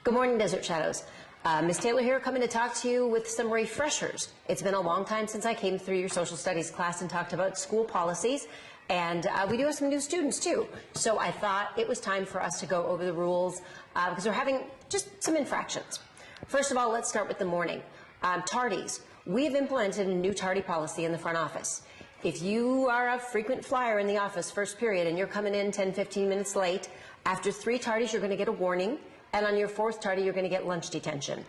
Good morning, Desert Shadows. Ms. Taylor here, coming to talk to you with some refreshers. It's been a long time since I came through your social studies class and talked about school policies, and we do have some new students too. So I thought it was time for us to go over the rules because we're having just some infractions. First of all, let's start with the morning. Tardies. We've implemented a new tardy policy in the front office. If you are a frequent flyer in the office first period and you're coming in 10-15 minutes late, after 3 tardies you're going to get a warning, and on your 4th tardy you're going to get lunch detention.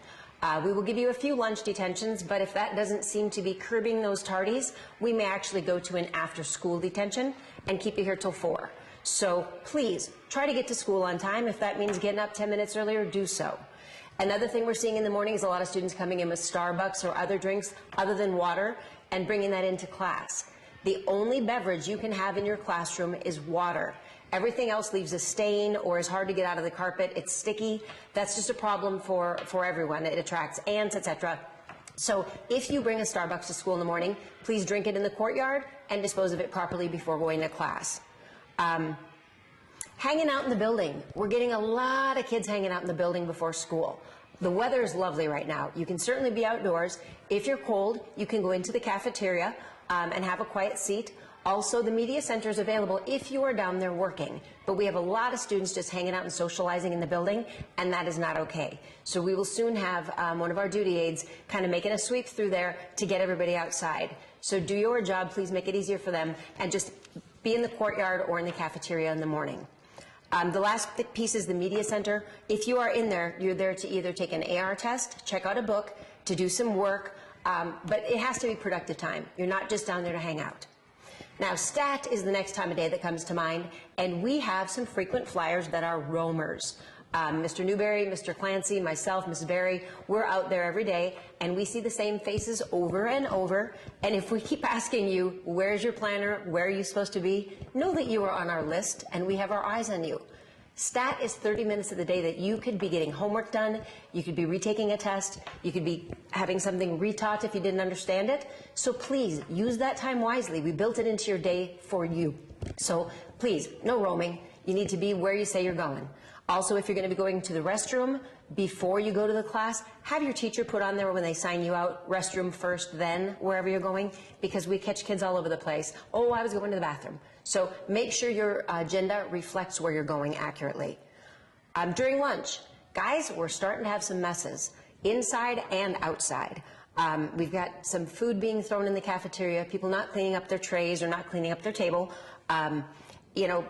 We will give you a few lunch detentions, but if that doesn't seem to be curbing those tardies, we may actually go to an after-school detention and keep you here till 4. So please try to get to school on time. If that means getting up 10 minutes earlier, do so. Another thing we're seeing in the morning is a lot of students coming in with Starbucks or other drinks other than water and bringing that into class. The only beverage you can have in your classroom is water. Everything else leaves a stain or is hard to get out of the carpet. It's sticky. That's just a problem for everyone. It attracts ants, etc. So if you bring a Starbucks to school in the morning, please drink it in the courtyard and dispose of it properly before going to class. Hanging out in the building. We're getting a lot of kids hanging out in the building before school. The weather is lovely right now. You can certainly be outdoors. If you're cold, you can go into the cafeteria and have a quiet seat. Also, the media center is available if you are down there working. But we have a lot of students just hanging out and socializing in the building, and that is not okay. So we will soon have one of our duty aides kind of making a sweep through there to get everybody outside. So do your job, please make it easier for them, and just be in the courtyard or in the cafeteria in the morning. The last piece is the media center. If you are in there, you're there to either take an AR test, check out a book, to do some work, but it has to be productive time. You're not just down there to hang out. Now, STAT is the next time of day that comes to mind, and we have some frequent flyers that are roamers. Mr. Newberry, Mr. Clancy, myself, Ms. Berry, we're out there every day, and we see the same faces over and over. And if we keep asking you, where's your planner, where are you supposed to be, know that you are on our list, and we have our eyes on you. STAT is 30 minutes of the day that you could be getting homework done, you could be retaking a test, you could be having something retaught if you didn't understand it. So please, use that time wisely. We built it into your day for you. So please, no roaming. You need to be where you say you're going. Also, if you're going to be going to the restroom before you go to the class, have your teacher put on there when they sign you out, restroom first, then wherever you're going, because we catch kids all over the place. Oh, I was going to the bathroom. So make sure your agenda reflects where you're going accurately. During lunch, guys, we're starting to have some messes, inside and outside. We've got some food being thrown in the cafeteria, people not cleaning up their trays or not cleaning up their table. You know,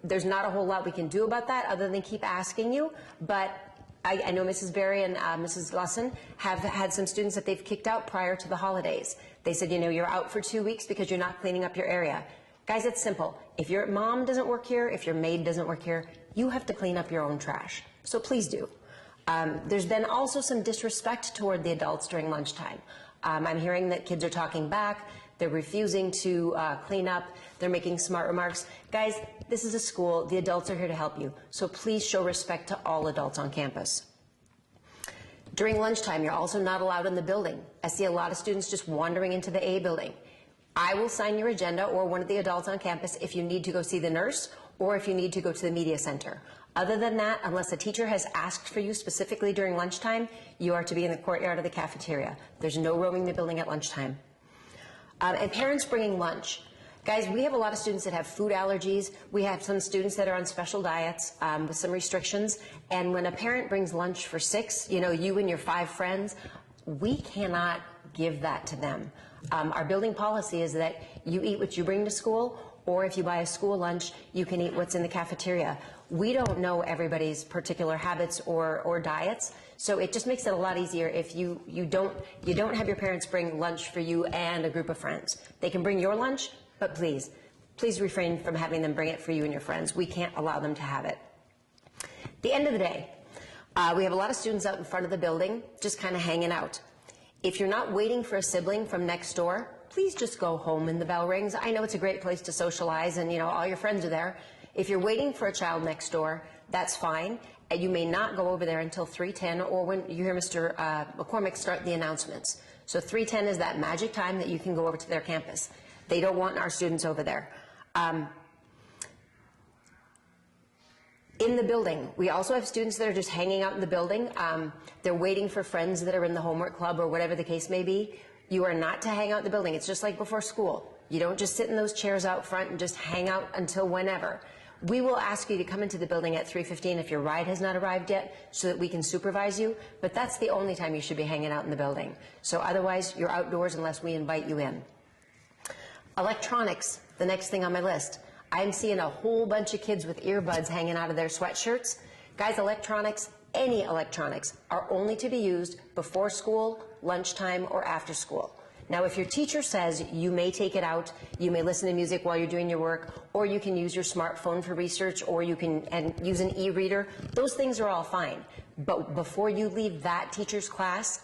there's not a whole lot we can do about that other than keep asking you, but I know Mrs. Berry and Mrs. Glusson have had some students that they've kicked out prior to the holidays. They said, you know, you're out for 2 weeks because you're not cleaning up your area. Guys, it's simple. If your mom doesn't work here, if your maid doesn't work here, you have to clean up your own trash. So please do. There's been also some disrespect toward the adults during lunchtime. I'm hearing that kids are talking back. They're refusing to clean up. They're making smart remarks. Guys, this is a school. The adults are here to help you. So please show respect to all adults on campus. During lunchtime, you're also not allowed in the building. I see a lot of students just wandering into the A building. I will sign your agenda or one of the adults on campus if you need to go see the nurse or if you need to go to the media center. Other than that, unless a teacher has asked for you specifically during lunchtime, you are to be in the courtyard of the cafeteria. There's no roaming the building at lunchtime. And parents bringing lunch. Guys, we have a lot of students that have food allergies. We have some students that are on special diets with some restrictions. And when a parent brings lunch for 6, you know, you and your 5 friends, we cannot give that to them. Our building policy is that you eat what you bring to school, or if you buy a school lunch, you can eat what's in the cafeteria. We don't know everybody's particular habits or diets, so it just makes it a lot easier if you don't have your parents bring lunch for you and a group of friends. They can bring your lunch, but please refrain from having them bring it for you and your friends. We can't allow them to have it. At the end of the day, we have a lot of students out in front of the building just kind of hanging out. If you're not waiting for a sibling from next door, please just go home when the bell rings. I know it's a great place to socialize and, you know, all your friends are there. If you're waiting for a child next door, that's fine. And you may not go over there until 3:10 or when you hear Mr. McCormick start the announcements. So 3:10 is that magic time that you can go over to their campus. They don't want our students over there. In the building, we also have students that are just hanging out in the building. They're waiting for friends that are in the homework club or whatever the case may be. You are not to hang out in the building. It's just like before school. You don't just sit in those chairs out front and just hang out until whenever. We will ask you to come into the building at 3:15 if your ride has not arrived yet so that we can supervise you, but that's the only time you should be hanging out in the building. So otherwise, you're outdoors unless we invite you in. Electronics, the next thing on my list. I'm seeing a whole bunch of kids with earbuds hanging out of their sweatshirts. Guys, electronics, any electronics, are only to be used before school, lunchtime, or after school. Now, if your teacher says you may take it out, you may listen to music while you're doing your work, or you can use your smartphone for research, or you can use an e-reader, those things are all fine. But before you leave that teacher's class,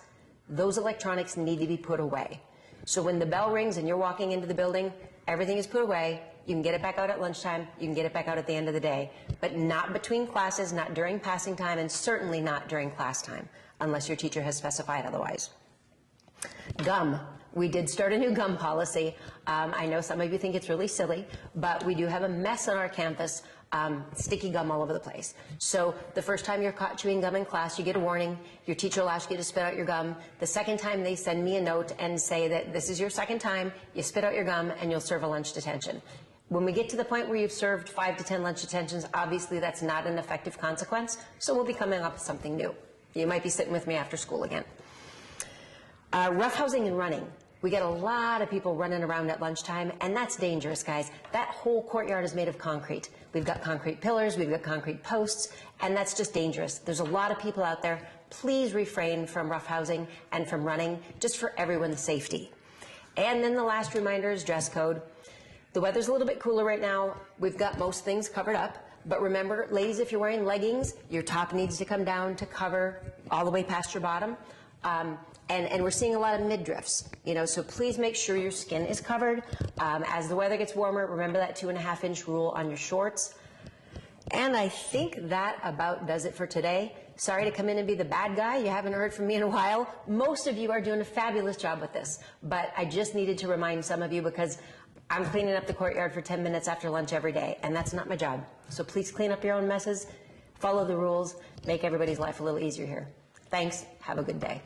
those electronics need to be put away. So when the bell rings and you're walking into the building, everything is put away. You can get it back out at lunchtime. You can get it back out at the end of the day. But not between classes, not during passing time, and certainly not during class time, unless your teacher has specified otherwise. Gum. We did start a new gum policy. I know some of you think it's really silly, but we do have a mess on our campus, sticky gum all over the place. So the first time you're caught chewing gum in class, you get a warning. Your teacher will ask you to spit out your gum. The second time, they send me a note and say that this is your second time, you spit out your gum, and you'll serve a lunch detention. When we get to the point where you've served 5 to 10 lunch detentions, obviously that's not an effective consequence, so we'll be coming up with something new. You might be sitting with me after school again. Roughhousing and running. We get a lot of people running around at lunchtime, and that's dangerous, guys. That whole courtyard is made of concrete. We've got concrete pillars, we've got concrete posts, and that's just dangerous. There's a lot of people out there. Please refrain from roughhousing and from running, just for everyone's safety. And then the last reminder is dress code. The weather's a little bit cooler right now. We've got most things covered up. But remember, ladies, if you're wearing leggings, your top needs to come down to cover all the way past your bottom. And we're seeing a lot of midriffs, so please make sure your skin is covered. As the weather gets warmer, remember that 2.5-inch rule on your shorts. And I think that about does it for today. Sorry to come in and be the bad guy. You haven't heard from me in a while. Most of you are doing a fabulous job with this, but I just needed to remind some of you because I'm cleaning up the courtyard for 10 minutes after lunch every day, and that's not my job. So please clean up your own messes, follow the rules, make everybody's life a little easier here. Thanks. Have a good day.